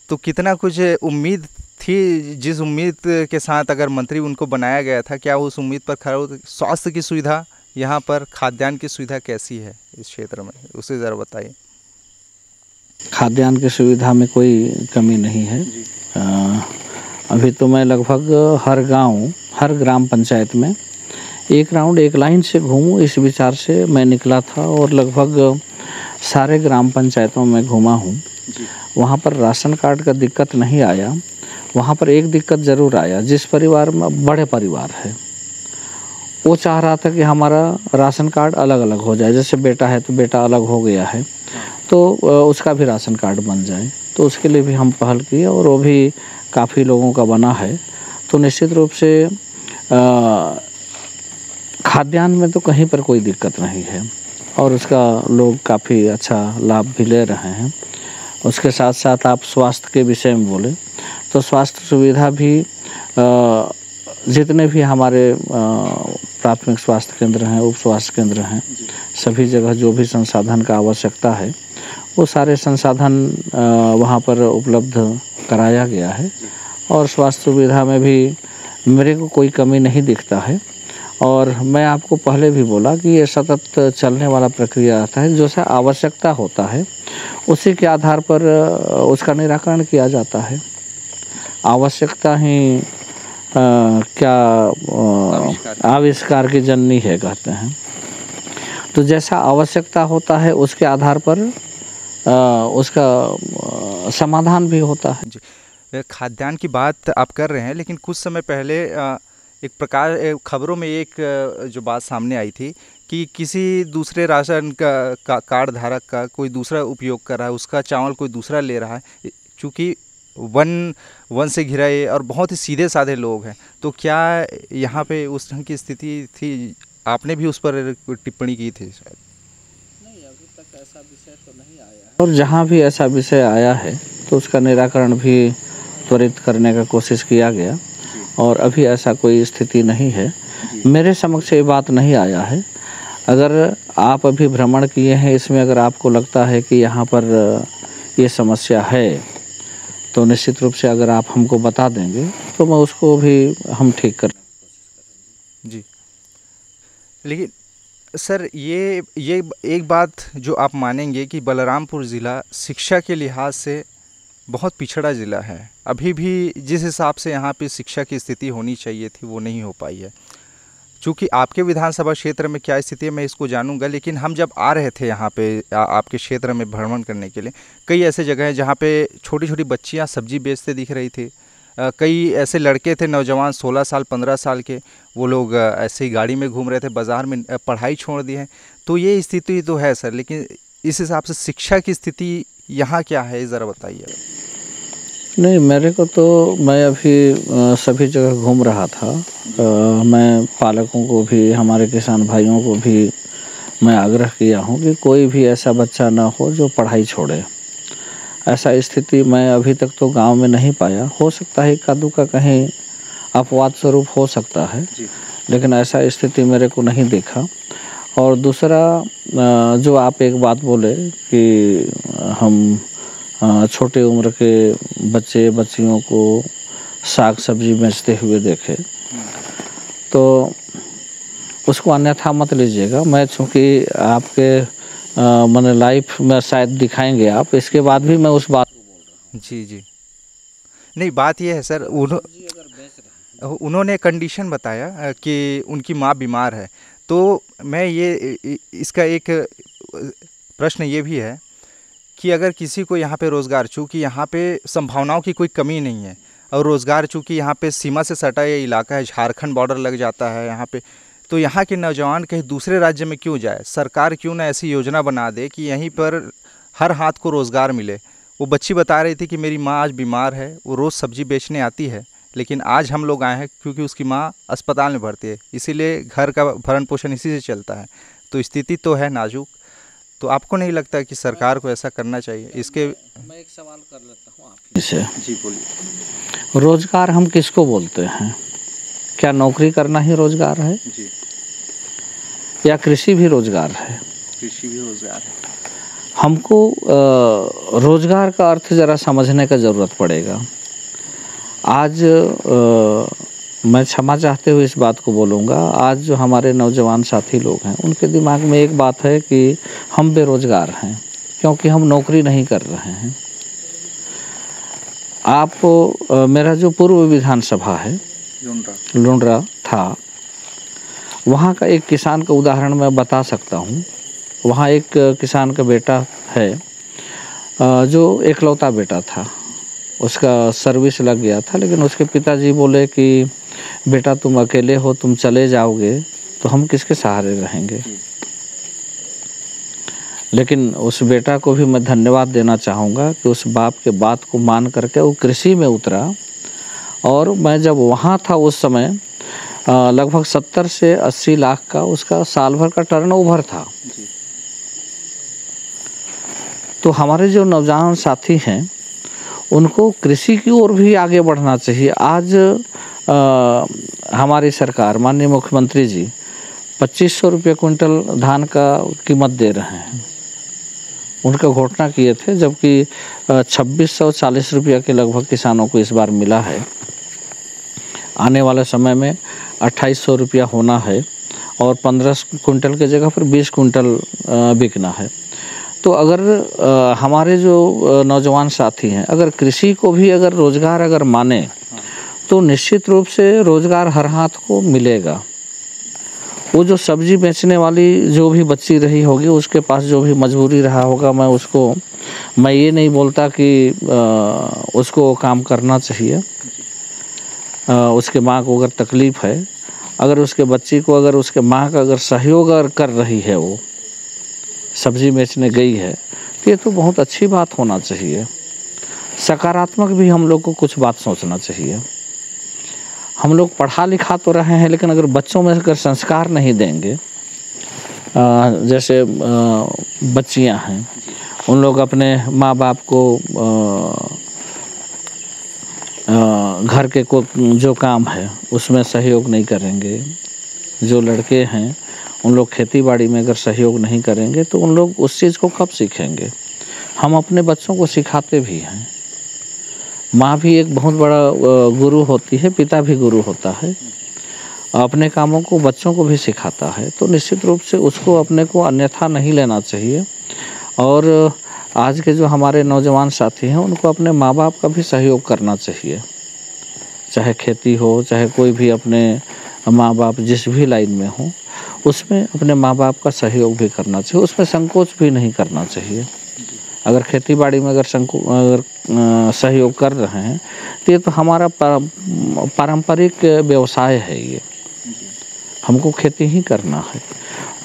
तो कितना कुछ उम्मीद थी, जिस उम्मीद के साथ अगर मंत्री उनको बनाया गया था, क्या उस उम्मीद पर खरा उतरे? स्वास्थ्य की सुविधा यहाँ पर, खाद्यान्न की सुविधा कैसी है इस क्षेत्र में, उसे ज़रा बताइए। खाद्यान्न की सुविधा में कोई कमी नहीं है। अभी तो मैं लगभग हर गांव, हर ग्राम पंचायत में एक राउंड एक लाइन से घूमूं, इस विचार से मैं निकला था और लगभग सारे ग्राम पंचायतों में घूमा हूं। वहाँ पर राशन कार्ड का दिक्कत नहीं आया। वहाँ पर एक दिक्कत ज़रूर आया, जिस परिवार में बड़े परिवार है वो चाह रहा था कि हमारा राशन कार्ड अलग अलग हो जाए। जैसे बेटा है तो बेटा अलग हो गया है तो उसका भी राशन कार्ड बन जाए, तो उसके लिए भी हम पहल किए और वो भी काफ़ी लोगों का बना है। तो निश्चित रूप से खाद्यान्न में तो कहीं पर कोई दिक्कत नहीं है और उसका लोग काफ़ी अच्छा लाभ भी ले रहे हैं। उसके साथ साथ आप स्वास्थ्य के विषय में बोले तो स्वास्थ्य सुविधा भी जितने भी हमारे प्राथमिक स्वास्थ्य केंद्र हैं, उप स्वास्थ्य केंद्र हैं, सभी जगह जो भी संसाधन का आवश्यकता है वो सारे संसाधन वहाँ पर उपलब्ध कराया गया है और स्वास्थ्य सुविधा में भी मेरे को कोई कमी नहीं दिखता है। और मैं आपको पहले भी बोला कि ये सतत चलने वाला प्रक्रिया रहता है। जो सा आवश्यकता होता है उसी के आधार पर उसका निराकरण किया जाता है। आवश्यकता ही क्या आविष्कार की जननी है कहते हैं। तो जैसा आवश्यकता होता है उसके आधार पर उसका समाधान भी होता है। जी, खाद्यान्न की बात आप कर रहे हैं, लेकिन कुछ समय पहले एक प्रकार खबरों में एक जो बात सामने आई थी कि किसी दूसरे राशन का कार्ड धारक का कोई दूसरा उपयोग कर रहा है, उसका चावल कोई दूसरा ले रहा है, चूँकि वन से घिरे और बहुत ही सीधे साधे लोग हैं। तो क्या यहाँ पे उस ढंग की स्थिति थी? आपने भी उस पर टिप्पणी की थी शायद? नहीं, अभी तक ऐसा विषय तो नहीं आया है। और जहाँ भी ऐसा विषय आया है तो उसका निराकरण भी त्वरित करने का कोशिश किया गया और अभी ऐसा कोई स्थिति नहीं है। मेरे समक्ष ये बात नहीं आया है। अगर आप अभी भ्रमण किए हैं, इसमें अगर आपको लगता है कि यहाँ पर ये समस्या है तो निश्चित रूप से अगर आप हमको बता देंगे तो मैं उसको भी हम ठीक कर जी। लेकिन सर ये एक बात जो आप मानेंगे कि बलरामपुर ज़िला शिक्षा के लिहाज से बहुत पिछड़ा ज़िला है। अभी भी जिस हिसाब से यहाँ पे शिक्षा की स्थिति होनी चाहिए थी वो नहीं हो पाई है। चूँकि आपके विधानसभा क्षेत्र में क्या स्थिति है मैं इसको जानूंगा, लेकिन हम जब आ रहे थे यहाँ पे आपके क्षेत्र में भ्रमण करने के लिए, कई ऐसे जगह हैं जहाँ पे छोटी छोटी बच्चियाँ सब्जी बेचते दिख रही थी। कई ऐसे लड़के थे नौजवान 16 साल 15 साल के, वो लोग ऐसे ही गाड़ी में घूम रहे थे, बाज़ार में पढ़ाई छोड़ दी है। तो ये स्थिति तो है सर, लेकिन इस हिसाब से शिक्षा की स्थिति यहाँ क्या है ज़रा बताइए। नहीं, मेरे को तो मैं अभी सभी जगह घूम रहा था। मैं पालकों को भी, हमारे किसान भाइयों को भी मैं आग्रह किया हूँ कि कोई भी ऐसा बच्चा ना हो जो पढ़ाई छोड़े। ऐसा स्थिति मैं अभी तक तो गांव में नहीं पाया। हो सकता है कद्दू का कहीं अपवाद स्वरूप हो सकता है, लेकिन ऐसा स्थिति मेरे को नहीं देखा। और दूसरा जो आप एक बात बोले कि हम छोटे उम्र के बच्चे बच्चियों को साग सब्जी बेचते हुए देखे, तो उसको अन्यथा मत लीजिएगा। मैं चूँकि आपके मैंने लाइफ में शायद दिखाएंगे आप, इसके बाद भी मैं उस बात जी नहीं, बात ये है सर, उन्होंने कंडीशन बताया कि उनकी माँ बीमार है। तो मैं ये इसका एक प्रश्न ये भी है कि अगर किसी को यहाँ पे रोज़गार, चूँकि यहाँ पे संभावनाओं की कोई कमी नहीं है और रोज़गार चूँकि यहाँ पे सीमा से सटा ये इलाका है, झारखंड बॉर्डर लग जाता है यहाँ पे, तो यहाँ के नौजवान कहीं दूसरे राज्य में क्यों जाए? सरकार क्यों ना ऐसी योजना बना दे कि यहीं पर हर हाथ को रोज़गार मिले। वो बच्ची बता रही थी कि मेरी माँ आज बीमार है, वो रोज़ सब्जी बेचने आती है, लेकिन आज हम लोग आए हैं क्योंकि उसकी माँ अस्पताल में भर्ती है, इसीलिए घर का भरण पोषण इसी से चलता है। तो स्थिति तो है नाजुक। तो आपको नहीं लगता कि सरकार को ऐसा करना चाहिए? इसके मैं एक सवाल कर लेता हूँ आपसे। जी बोलिए। रोजगार हम किसको बोलते हैं? क्या नौकरी करना ही रोजगार है? जी। या कृषि भी रोजगार है? कृषि भी रोजगार है। हमको रोजगार का अर्थ जरा समझने का ज़रूरत पड़ेगा। आज मैं क्षमा चाहते हुए इस बात को बोलूँगा, आज जो हमारे नौजवान साथी लोग हैं उनके दिमाग में एक बात है कि हम बेरोज़गार हैं, क्योंकि हम नौकरी नहीं कर रहे हैं। आप मेरा जो पूर्व विधानसभा है लुंड्रा था, वहाँ का एक किसान का उदाहरण मैं बता सकता हूँ। वहाँ एक किसान का बेटा है जो एकलौता बेटा था, उसका सर्विस लग गया था, लेकिन उसके पिताजी बोले कि बेटा तुम अकेले हो, तुम चले जाओगे तो हम किसके सहारे रहेंगे। लेकिन उस बेटा को भी मैं धन्यवाद देना चाहूँगा कि उस बाप के बात को मान करके वो कृषि में उतरा। और मैं जब वहाँ था उस समय लगभग 70 से 80 लाख का उसका साल भर का टर्नओवर था। तो हमारे जो नौजवान साथी हैं उनको कृषि की ओर भी आगे बढ़ना चाहिए। आज हमारी सरकार, माननीय मुख्यमंत्री जी 2500 रुपये क्विंटल धान का कीमत दे रहे हैं। उनका घोषणा किए थे, जबकि 2640 रुपये के लगभग किसानों को इस बार मिला है। आने वाले समय में 2800 रुपया होना है और 15 कुंटल के जगह पर 20 कुंटल बिकना है। तो अगर हमारे जो नौजवान साथी हैं, अगर कृषि को भी अगर रोज़गार अगर माने तो निश्चित रूप से रोज़गार हर हाथ को मिलेगा। वो जो सब्जी बेचने वाली जो भी बच्ची रही होगी, उसके पास जो भी मजबूरी रहा होगा, मैं ये नहीं बोलता कि उसको काम करना चाहिए। उसके माँ को अगर तकलीफ़ है, अगर उसके बच्ची को, अगर उसके माँ का अगर सहयोग अगर कर रही है, वो सब्जी बेचने गई है, तो ये तो बहुत अच्छी बात होना चाहिए। सकारात्मक भी हम लोग को कुछ बात सोचना चाहिए। हम लोग पढ़ा लिखा तो रहे हैं, लेकिन अगर बच्चों में अगर संस्कार नहीं देंगे, जैसे बच्चियां हैं, उन लोग अपने माँ बाप को घर के को जो काम है उसमें सहयोग नहीं करेंगे। जो लड़के हैं उन लोग खेती बाड़ी में अगर सहयोग नहीं करेंगे तो उन लोग उस चीज़ को कब सीखेंगे। हम अपने बच्चों को सिखाते भी हैं। माँ भी एक बहुत बड़ा गुरु होती है, पिता भी गुरु होता है। अपने कामों को बच्चों को भी सिखाता है, तो निश्चित रूप से उसको अपने को अन्यथा नहीं लेना चाहिए। और आज के जो हमारे नौजवान साथी हैं उनको अपने माँ बाप का भी सहयोग करना चाहिए। चाहे खेती हो, चाहे कोई भी अपने माँ बाप जिस भी लाइन में हो, उसमें अपने माँ बाप का सहयोग भी करना चाहिए। उसमें संकोच भी नहीं करना चाहिए। अगर खेती बाड़ी में अगर सहयोग कर रहे हैं तो ये तो हमारा पारंपरिक व्यवसाय है। ये हमको खेती ही करना है,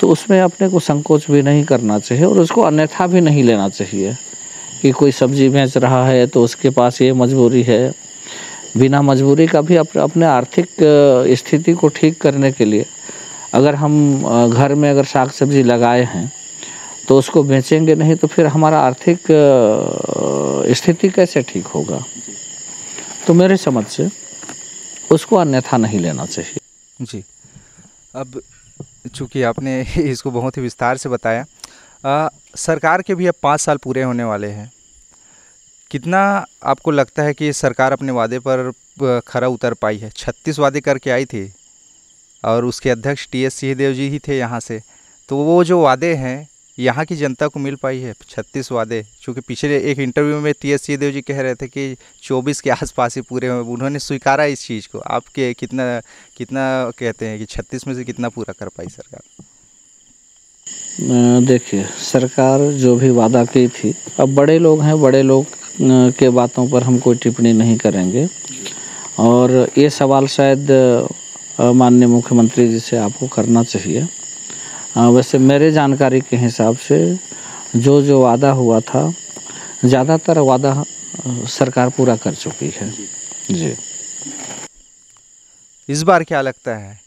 तो उसमें अपने को संकोच भी नहीं करना चाहिए और उसको अन्यथा भी नहीं लेना चाहिए कि कोई सब्जी बेच रहा है तो उसके पास ये मजबूरी है। बिना मजबूरी का भी अपने आर्थिक स्थिति को ठीक करने के लिए अगर हम घर में अगर साग सब्जी लगाए हैं तो उसको बेचेंगे नहीं तो फिर हमारा आर्थिक स्थिति कैसे ठीक होगा। तो मेरे समझ से उसको अन्यथा नहीं लेना चाहिए। जी, अब चूँकि आपने इसको बहुत ही विस्तार से बताया, सरकार के भी अब 5 साल पूरे होने वाले हैं। कितना आपको लगता है कि सरकार अपने वादे पर खरा उतर पाई है? 36 वादे करके आई थी और उसके अध्यक्ष टी.एस. सिंहदेव जी ही थे यहाँ से। तो वो जो वादे हैं यहाँ की जनता को मिल पाई है? 36 वादे, चूँकि पिछले एक इंटरव्यू में टी.एस. सिंहदेव जी कह रहे थे कि 24 के आसपास ही पूरे हुए। उन्होंने स्वीकारा इस चीज़ को। आपके कितना कहते हैं कि 36 में से कितना पूरा कर पाई सरकार? देखिए, सरकार जो भी वादा की थी, अब बड़े लोग हैं, बड़े लोग के बातों पर हम कोई टिप्पणी नहीं करेंगे। और ये सवाल शायद माननीय मुख्यमंत्री जी से आपको करना चाहिए। वैसे मेरे जानकारी के हिसाब से जो वादा हुआ था, ज़्यादातर वादा सरकार पूरा कर चुकी है। जी, इस बार क्या लगता है,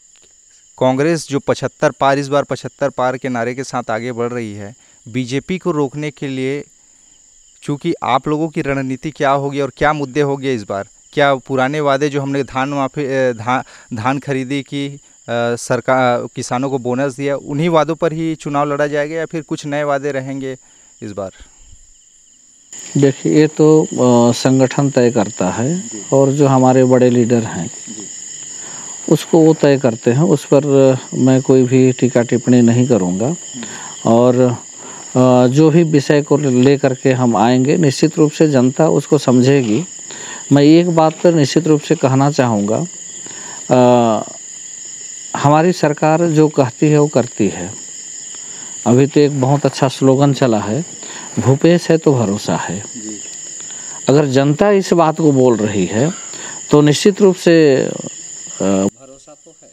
कांग्रेस जो 75 पार, इस बार 75 पार के नारे के साथ आगे बढ़ रही है, बीजेपी को रोकने के लिए चूँकि आप लोगों की रणनीति क्या होगी और क्या मुद्दे होंगे इस बार? क्या पुराने वादे जो हमने धान खरीदी की, सरकार किसानों को बोनस दिया, उन्हीं वादों पर ही चुनाव लड़ा जाएगा या फिर कुछ नए वादे रहेंगे इस बार? देखिए, ये तो संगठन तय करता है और जो हमारे बड़े लीडर हैं उसको वो तय करते हैं। उस पर मैं कोई भी टीका टिप्पणी नहीं करूँगा। और जो भी विषय को लेकर के हम आएंगे निश्चित रूप से जनता उसको समझेगी। मैं एक बात तो निश्चित रूप से कहना चाहूँगा, हमारी सरकार जो कहती है वो करती है। अभी तो एक बहुत अच्छा स्लोगन चला है, भूपेश है तो भरोसा है। अगर जनता इस बात को बोल रही है तो निश्चित रूप से भरोसा तो है।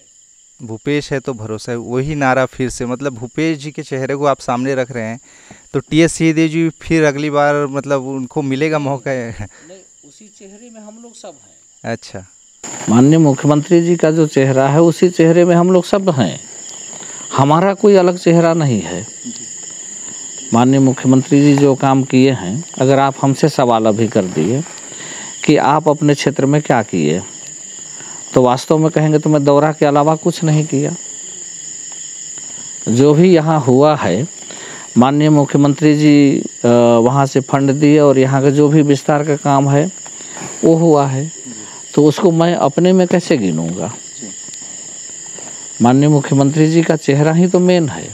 भूपेश है तो भरोसा है, वही नारा फिर से, मतलब भूपेश जी के चेहरे को आप सामने रख रहे हैं तो टी.एस. सिंहदेव जी फिर अगली बार मतलब उनको मिलेगा मौका है? नहीं, उसी चेहरे में हम लोग सब हैं। अच्छा, माननीय मुख्यमंत्री जी का जो चेहरा है उसी चेहरे में हम लोग सब हैं, हमारा कोई अलग चेहरा नहीं है। माननीय मुख्यमंत्री जी जो काम किए हैं, अगर आप हमसे सवाल अभी कर दिए कि आप अपने क्षेत्र में क्या किए, तो वास्तव में कहेंगे तो मैं दौरा के अलावा कुछ नहीं किया। जो भी यहाँ हुआ है, माननीय मुख्यमंत्री जी वहाँ से फंड दिए और यहाँ का जो भी विस्तार का काम है वो हुआ है, तो उसको मैं अपने में कैसे गिनूँगा। माननीय मुख्यमंत्री जी का चेहरा ही तो मेन है,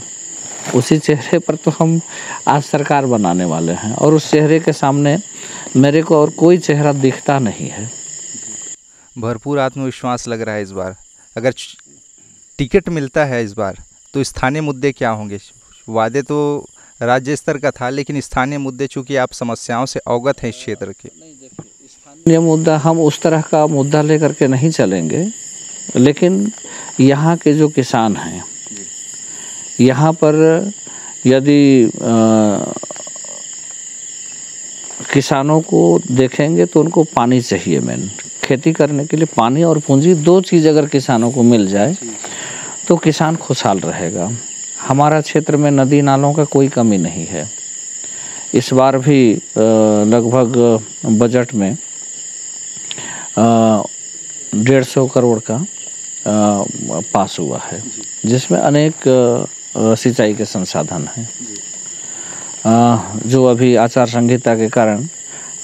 उसी चेहरे पर तो हम आज सरकार बनाने वाले हैं और उस चेहरे के सामने मेरे को और कोई चेहरा दिखता नहीं है। भरपूर आत्मविश्वास लग रहा है इस बार। अगर टिकट मिलता है इस बार तो स्थानीय मुद्दे क्या होंगे? वादे तो राज्य स्तर का था, लेकिन स्थानीय मुद्दे चूंकि आप समस्याओं से अवगत हैं इस क्षेत्र के। स्थानीय मुद्दा हम उस तरह का मुद्दा लेकर के नहीं चलेंगे, लेकिन यहाँ के जो किसान हैं, यहाँ पर यदि किसानों को देखेंगे तो उनको पानी चाहिए। मेन खेती करने के लिए पानी और पूंजी, दो चीज़ अगर किसानों को मिल जाए तो किसान खुशहाल रहेगा। हमारा क्षेत्र में नदी नालों का कोई कमी नहीं है। इस बार भी लगभग बजट में 150 करोड़ का पास हुआ है, जिसमें अनेक सिंचाई के संसाधन हैं, जो अभी आचार संहिता के कारण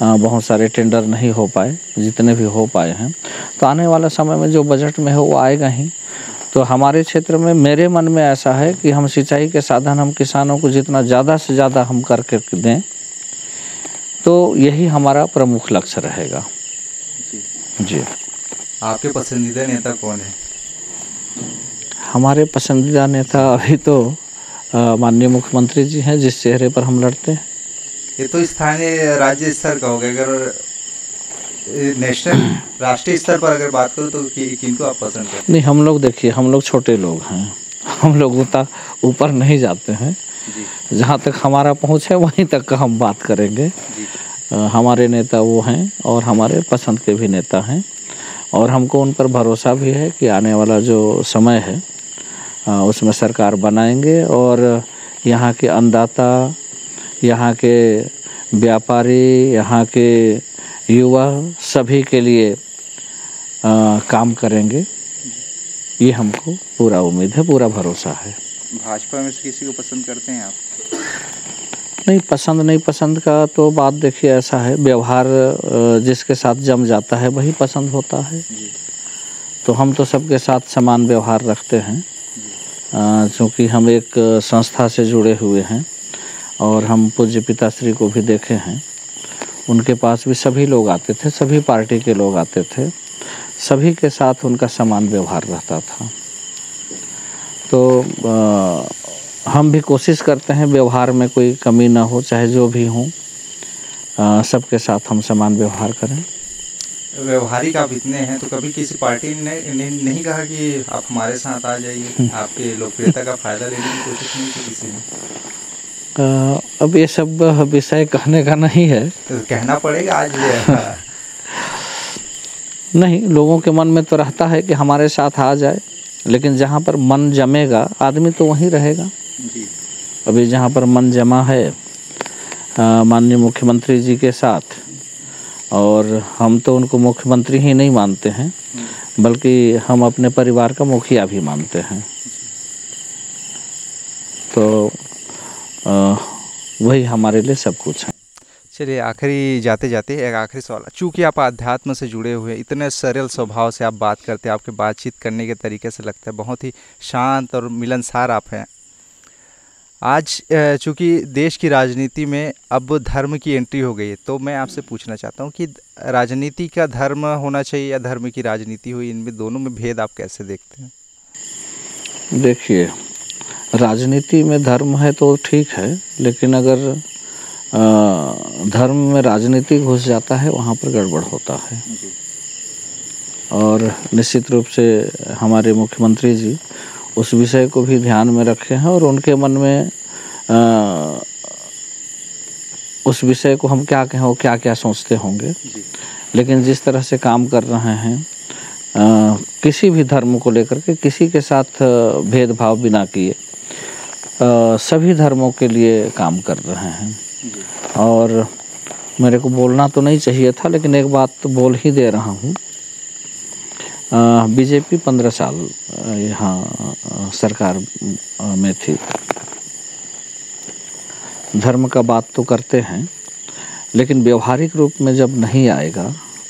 बहुत सारे टेंडर नहीं हो पाए, जितने भी हो पाए हैं तो आने वाला समय में जो बजट में है वो आएगा ही। तो हमारे क्षेत्र में, मेरे मन में ऐसा है कि हम सिंचाई के साधन हम किसानों को जितना ज़्यादा से ज़्यादा हम करके दें, तो यही हमारा प्रमुख लक्ष्य रहेगा। जी। आपके पसंदीदा नेता कौन है? हमारे पसंदीदा नेता अभी तो माननीय मुख्यमंत्री जी हैं, जिस चेहरे पर हम लड़ते हैं। ये तो स्थानीय राज्य स्तर का होगा, अगर नेशनल राष्ट्रीय स्तर पर अगर बात करूँ तो किनको आप पसंद करते हैं? नहीं, हम लोग देखिए, हम लोग छोटे लोग हैं, हम लोग उतना ऊपर नहीं जाते हैं। जहाँ तक हमारा पहुँच है वहीं तक का हम बात करेंगे। हमारे नेता वो हैं और हमारे पसंद के भी नेता हैं, और हमको उन पर भरोसा भी है कि आने वाला जो समय है उसमें सरकार बनाएंगे और यहाँ के अन्नदाता, यहाँ के व्यापारी, यहाँ के युवा सभी के लिए काम करेंगे। ये हमको पूरा उम्मीद है, पूरा भरोसा है। भाजपा में से किसी को पसंद करते हैं आप? नहीं, पसंद नहीं पसंद का तो बात देखिए, ऐसा है, व्यवहार जिसके साथ जम जाता है वही पसंद होता है। तो हम तो सबके साथ समान व्यवहार रखते हैं, क्योंकि हम एक संस्था से जुड़े हुए हैं और हम पूज्य पिताश्री को भी देखे हैं। उनके पास भी सभी लोग आते थे, सभी पार्टी के लोग आते थे, सभी के साथ उनका समान व्यवहार रहता था। तो हम भी कोशिश करते हैं व्यवहार में कोई कमी ना हो, चाहे जो भी हो, सबके साथ हम समान व्यवहार करें। व्यवहारिक आप इतने हैं तो कभी किसी पार्टी ने नहीं कहा कि आप हमारे साथ आ जाइए, आपके लोकप्रियता का फायदा लेने की कोशिश नहीं की किसी ने? अब ये सब विषय कहने का नहीं है, तो कहना पड़ेगा आज। नहीं, लोगों के मन में तो रहता है कि हमारे साथ आ जाए, लेकिन जहाँ पर मन जमेगा आदमी तो वहीं रहेगा। जी। अभी जहाँ पर मन जमा है माननीय मुख्यमंत्री जी के साथ, और हम तो उनको मुख्यमंत्री ही नहीं मानते हैं, बल्कि हम अपने परिवार का मुखिया भी मानते हैं। तो वही हमारे लिए सब कुछ है। चलिए, आखिरी जाते जाते एक आखिरी सवाल, चूँकि आप आध्यात्म से जुड़े हुए, इतने सरल स्वभाव से आप बात करते हैं, आपके बातचीत करने के तरीके से लगता है बहुत ही शांत और मिलनसार आप हैं। आज चूंकि देश की राजनीति में अब धर्म की एंट्री हो गई है, तो मैं आपसे पूछना चाहता हूं कि राजनीति का धर्म होना चाहिए या धर्म की राजनीति हुई, इनमें दोनों में भेद आप कैसे देखते हैं? देखिए, राजनीति में धर्म है तो ठीक है, लेकिन अगर धर्म में राजनीति घुस जाता है वहाँ पर गड़बड़ होता है। और निश्चित रूप से हमारे मुख्यमंत्री जी उस विषय को भी ध्यान में रखे हैं, और उनके मन में उस विषय को हम क्या कहें, वो क्या क्या सोचते होंगे। लेकिन जिस तरह से काम कर रहे हैं, किसी भी धर्म को लेकर के किसी के साथ भेदभाव बिना किए सभी धर्मों के लिए काम कर रहे हैं। और मेरे को बोलना तो नहीं चाहिए था, लेकिन एक बात तो बोल ही दे रहा हूँ। बीजेपी 15 साल यहाँ सरकार में थी। धर्म का बात तो करते हैं, लेकिन व्यवहारिक रूप में जब नहीं आएगा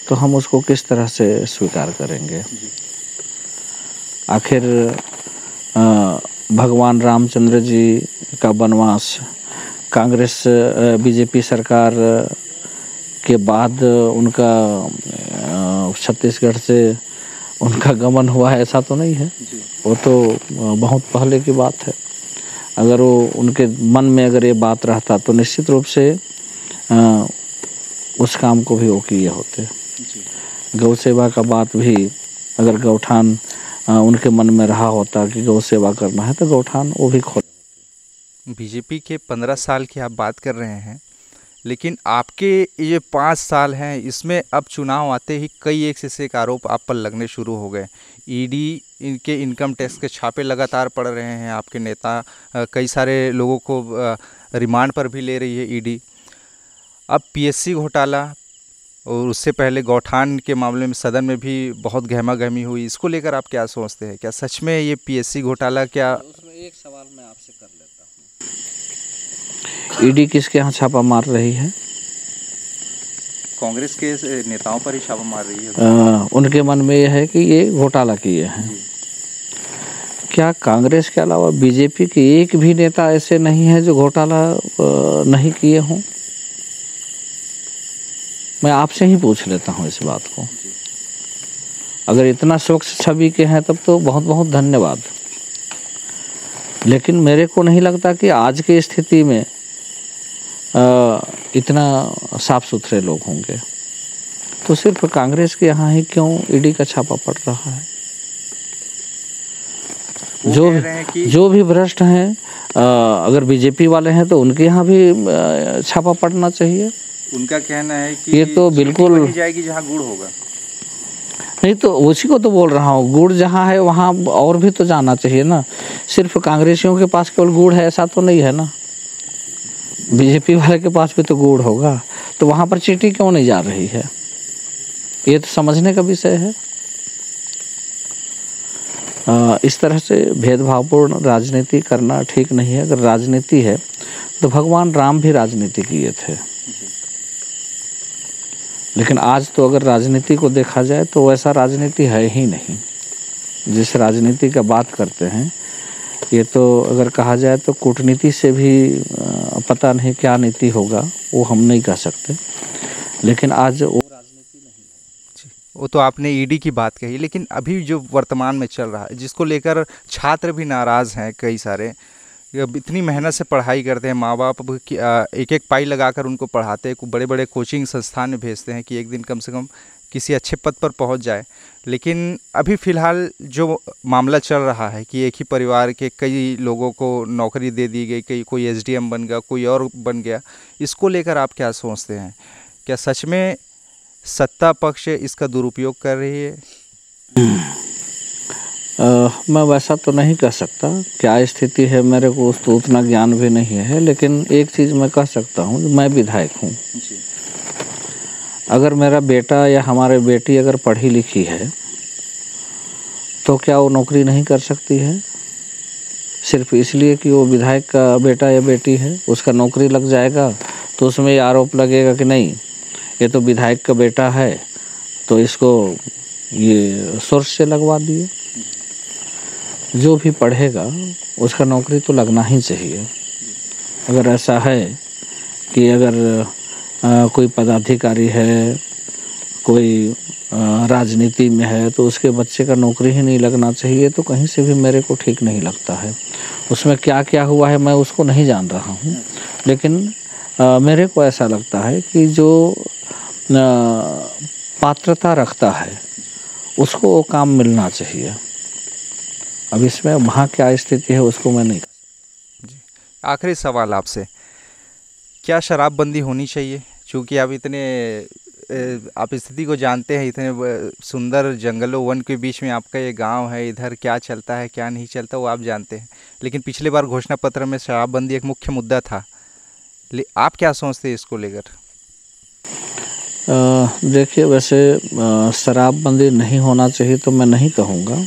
तो हम उसको किस तरह से स्वीकार करेंगे। आखिर भगवान रामचंद्र जी का वनवास कांग्रेस बीजेपी सरकार के बाद उनका छत्तीसगढ़ से उनका गमन हुआ है, ऐसा तो नहीं है। वो तो बहुत पहले की बात है। अगर वो उनके मन में अगर ये बात रहता तो निश्चित रूप से उस काम को भी वो किए होते। गौ सेवा का बात भी अगर गौठान उनके मन में रहा होता कि गौ सेवा करना है तो गौठान वो भी खोल। बीजेपी के 15 साल की आप बात कर रहे हैं, लेकिन आपके ये 5 साल हैं, इसमें अब चुनाव आते ही कई एक से एक आरोप आप पर लगने शुरू हो गए। ईडी इनके इनकम टैक्स के छापे लगातार पड़ रहे हैं। आपके नेता कई सारे लोगों को रिमांड पर भी ले रही है ईडी। अब पीएससी घोटाला और उससे पहले गौठान के मामले में सदन में भी बहुत गहमा गहमी हुई। इसको लेकर आप क्या सोचते हैं? क्या सच में ये पीएससी घोटाला क्या? उसमें एक सवाल मैं आपसे कर लेता हूँ। ईडी किसके यहाँ छापा मार रही है? कांग्रेस के नेताओं पर ही छापा मार रही है। उनके मन में यह है कि ये घोटाला किए हैं। क्या कांग्रेस के अलावा बीजेपी के एक भी नेता ऐसे नहीं है जो घोटाला नहीं किए हों? मैं आपसे ही पूछ लेता हूं इस बात को। अगर इतना स्वच्छ छवि के हैं तब तो बहुत बहुत धन्यवाद। लेकिन मेरे को नहीं लगता कि आज की स्थिति में इतना साफ सुथरे लोग होंगे। तो सिर्फ कांग्रेस के यहाँ ही क्यों ईडी का छापा पड़ रहा है? जो भी भ्रष्ट हैं, अगर बीजेपी वाले हैं तो उनके यहाँ भी छापा पड़ना चाहिए। उनका कहना है कि ये तो बिल्कुल जाएगी जहाँ गुड़ होगा। नहीं तो उसी को तो बोल रहा हूँ, गुड़ जहाँ है वहाँ और भी तो जाना चाहिए ना। सिर्फ कांग्रेसियों के पास केवल गुड़ है ऐसा तो नहीं है ना। बीजेपी वाले के पास भी तो गुड़ होगा, तो वहाँ पर चींटी क्यों नहीं जा रही है? ये तो समझने का विषय है। इस तरह से भेदभावपूर्ण राजनीति करना ठीक नहीं है। अगर राजनीति है तो भगवान राम भी राजनीति किए थे। लेकिन आज तो अगर राजनीति को देखा जाए तो वैसा राजनीति है ही नहीं। जिस राजनीति का बात करते हैं, ये तो अगर कहा जाए तो कूटनीति से भी पता नहीं क्या नीति होगा, वो हम नहीं कह सकते। लेकिन आज वो राजनीति नहीं है। वो तो आपने ईडी की बात कही, लेकिन अभी जो वर्तमान में चल रहा है, जिसको लेकर छात्र भी नाराज़ हैं कई सारे। इतनी मेहनत से पढ़ाई करते हैं, माँ बाप एक एक पाई लगाकर उनको पढ़ाते हैं, बड़े बड़े कोचिंग संस्थान में भेजते हैं कि एक दिन कम से कम किसी अच्छे पद पर पहुंच जाए। लेकिन अभी फ़िलहाल जो मामला चल रहा है कि एक ही परिवार के कई लोगों को नौकरी दे दी गई, कोई एसडीएम बन गया, कोई और बन गया, इसको लेकर आप क्या सोचते हैं? क्या सच में सत्ता पक्ष इसका दुरुपयोग कर रही है? मैं वैसा तो नहीं कह सकता, क्या स्थिति है मेरे को तो उतना ज्ञान भी नहीं है। लेकिन एक चीज़ मैं कह सकता हूँ, मैं विधायक हूँ। अगर मेरा बेटा या हमारे बेटी अगर पढ़ी लिखी है तो क्या वो नौकरी नहीं कर सकती है? सिर्फ इसलिए कि वो विधायक का बेटा या बेटी है उसका नौकरी लग जाएगा तो उसमें ये आरोप लगेगा कि नहीं, ये तो विधायक का बेटा है तो इसको ये सोर्स से लगवा दिए। जो भी पढ़ेगा उसका नौकरी तो लगना ही चाहिए। अगर ऐसा है कि अगर कोई पदाधिकारी है, कोई राजनीति में है, तो उसके बच्चे का नौकरी ही नहीं लगना चाहिए, तो कहीं से भी मेरे को ठीक नहीं लगता है। उसमें क्या क्या हुआ है मैं उसको नहीं जान रहा हूँ, लेकिन मेरे को ऐसा लगता है कि जो पात्रता रखता है उसको वो काम मिलना चाहिए। अब इसमें वहाँ क्या स्थिति है उसको मैं नहीं। जी, आखिरी सवाल आपसे, क्या शराबबंदी होनी चाहिए? क्योंकि आप इतने आप स्थिति को जानते हैं, इतने सुंदर जंगलों वन के बीच में आपका ये गांव है, इधर क्या चलता है क्या नहीं चलता वो आप जानते हैं। लेकिन पिछले बार घोषणा पत्र में शराबबंदी एक मुख्य मुद्दा था, आप क्या सोचते हैं इसको लेकर? देखिए, वैसे शराबबंदी नहीं होना चाहिए तो मैं नहीं कहूँगा,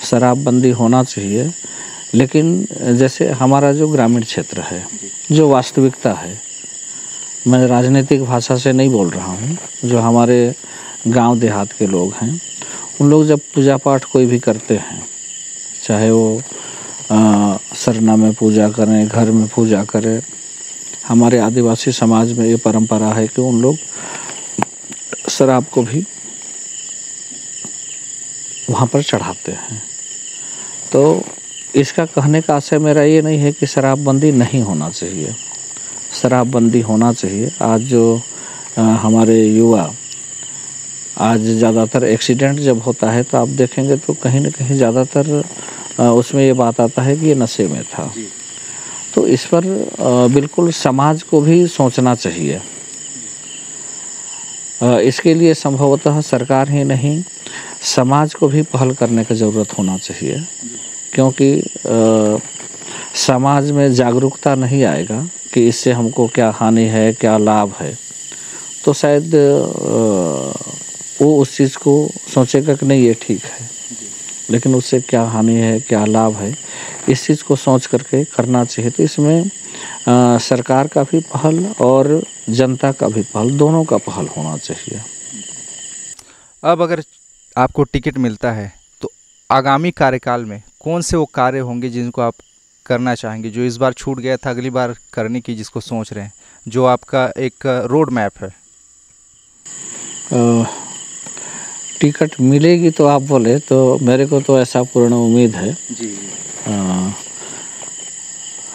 शराबबंदी होना चाहिए। लेकिन जैसे हमारा जो ग्रामीण क्षेत्र है, जो वास्तविकता है, मैं राजनीतिक भाषा से नहीं बोल रहा हूँ, जो हमारे गांव देहात के लोग हैं, उन लोग जब पूजा पाठ कोई भी करते हैं, चाहे वो सरना में पूजा करें, घर में पूजा करें, हमारे आदिवासी समाज में ये परंपरा है कि उन लोग शराब को भी वहाँ पर चढ़ाते हैं। तो इसका कहने का आशय मेरा ये नहीं है कि शराबबंदी नहीं होना चाहिए, शराबबंदी होना चाहिए। आज जो हमारे युवा, आज ज़्यादातर एक्सीडेंट जब होता है तो आप देखेंगे तो कहीं न कहीं ज़्यादातर उसमें ये बात आता है कि ये नशे में था। तो इस पर बिल्कुल समाज को भी सोचना चाहिए। इसके लिए संभवतः सरकार ही नहीं, समाज को भी पहल करने की ज़रूरत होना चाहिए, क्योंकि समाज में जागरूकता नहीं आएगा कि इससे हमको क्या हानि है, क्या लाभ है, तो शायद वो उस चीज़ को सोचेगा कि नहीं ये ठीक है, लेकिन उससे क्या हानि है, क्या लाभ है, इस चीज़ को सोच करके करना चाहिए। तो इसमें सरकार का भी पहल और जनता का भी पहल, दोनों का पहल होना चाहिए। अब अगर आपको टिकट मिलता है तो आगामी कार्यकाल में कौन से वो कार्य होंगे जिनको आप करना चाहेंगे, जो इस बार छूट गया था अगली बार करने की जिसको सोच रहे हैं, जो आपका एक रोड मैप है? टिकट मिलेगी तो आप बोले तो मेरे को तो ऐसा पूर्ण उम्मीद है जी।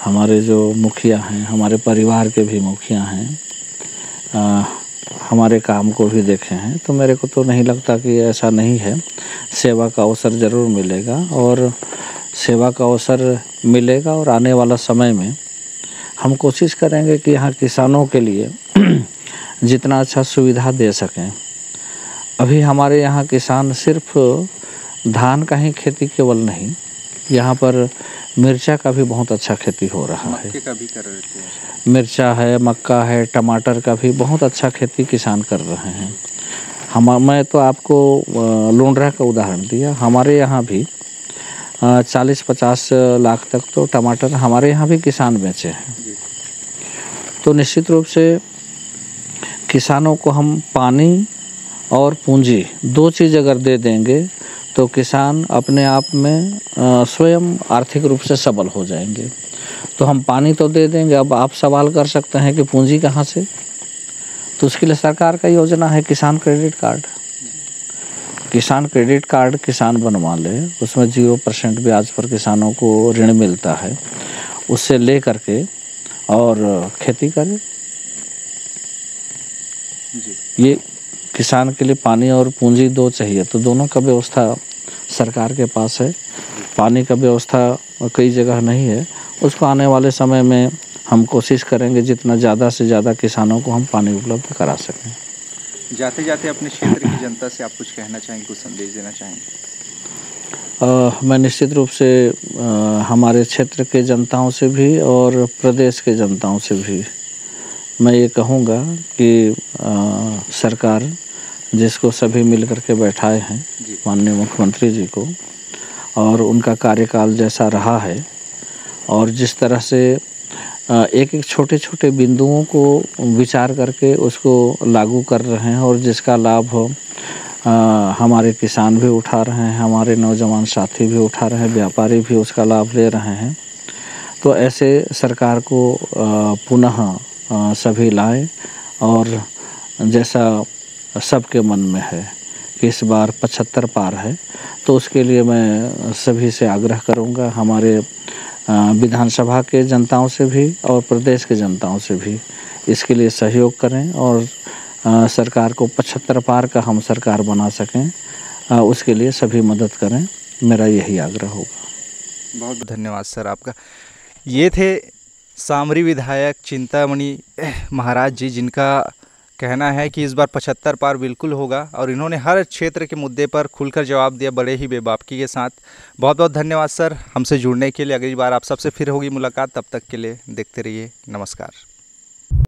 हमारे जो मुखिया हैं, हमारे परिवार के भी मुखिया हैं, हमारे काम को भी देखे हैं, तो मेरे को तो नहीं लगता कि ऐसा नहीं है। सेवा का अवसर ज़रूर मिलेगा और सेवा का अवसर मिलेगा, और आने वाला समय में हम कोशिश करेंगे कि यहाँ किसानों के लिए जितना अच्छा सुविधा दे सकें। अभी हमारे यहाँ किसान सिर्फ धान का ही खेती केवल नहीं, यहाँ पर मिर्चा का भी बहुत अच्छा खेती हो रहा है, मक्के का भी कर रहे थे। मिर्चा है, मक्का है, टमाटर का भी बहुत अच्छा खेती किसान कर रहे हैं। मैं तो आपको लोंडरा का उदाहरण दिया, हमारे यहाँ भी 40-50 लाख तक तो टमाटर हमारे यहाँ भी किसान बेचे हैं। तो निश्चित रूप से किसानों को हम पानी और पूंजी, दो चीज़ अगर दे देंगे तो किसान अपने आप में स्वयं आर्थिक रूप से सबल हो जाएंगे। तो हम पानी तो दे देंगे, अब आप सवाल कर सकते हैं कि पूंजी कहाँ से, तो उसके लिए सरकार का योजना है किसान क्रेडिट कार्ड। किसान क्रेडिट कार्ड किसान बनवा ले, उसमें 0% ब्याज पर किसानों को ऋण मिलता है, उससे ले करके और खेती करे। ये किसान के लिए पानी और पूंजी दो चाहिए, तो दोनों का व्यवस्था सरकार के पास है। पानी का व्यवस्था कई जगह नहीं है, उसको आने वाले समय में हम कोशिश करेंगे जितना ज़्यादा से ज़्यादा किसानों को हम पानी उपलब्ध करा सकें। जाते जाते अपने क्षेत्र की जनता से आप कुछ कहना चाहेंगे, कुछ संदेश देना चाहेंगे? मैं निश्चित रूप से हमारे क्षेत्र के जनताओं से भी और प्रदेश के जनताओं से भी मैं ये कहूँगा कि सरकार जिसको सभी मिल करके बैठाए हैं, माननीय मुख्यमंत्री जी को, और उनका कार्यकाल जैसा रहा है और जिस तरह से एक एक छोटे छोटे बिंदुओं को विचार करके उसको लागू कर रहे हैं, और जिसका लाभ हमारे किसान भी उठा रहे हैं, हमारे नौजवान साथी भी उठा रहे हैं, व्यापारी भी उसका लाभ ले रहे हैं, तो ऐसे सरकार को पुनः सभी लाए, और जैसा सबके मन में है कि इस बार 75 पार है, तो उसके लिए मैं सभी से आग्रह करूंगा, हमारे विधानसभा के जनताओं से भी और प्रदेश के जनताओं से भी इसके लिए सहयोग करें, और सरकार को 75 पार का हम सरकार बना सकें, उसके लिए सभी मदद करें, मेरा यही आग्रह होगा। बहुत धन्यवाद सर आपका। ये थे सामरी विधायक चिंतामणि महाराज जी, जिनका कहना है कि इस बार 75 पार बिल्कुल होगा, और इन्होंने हर क्षेत्र के मुद्दे पर खुलकर जवाब दिया बड़े ही बेबाकी के साथ। बहुत बहुत धन्यवाद सर हमसे जुड़ने के लिए। अगली बार आप सबसे फिर होगी मुलाकात, तब तक के लिए देखते रहिए। नमस्कार।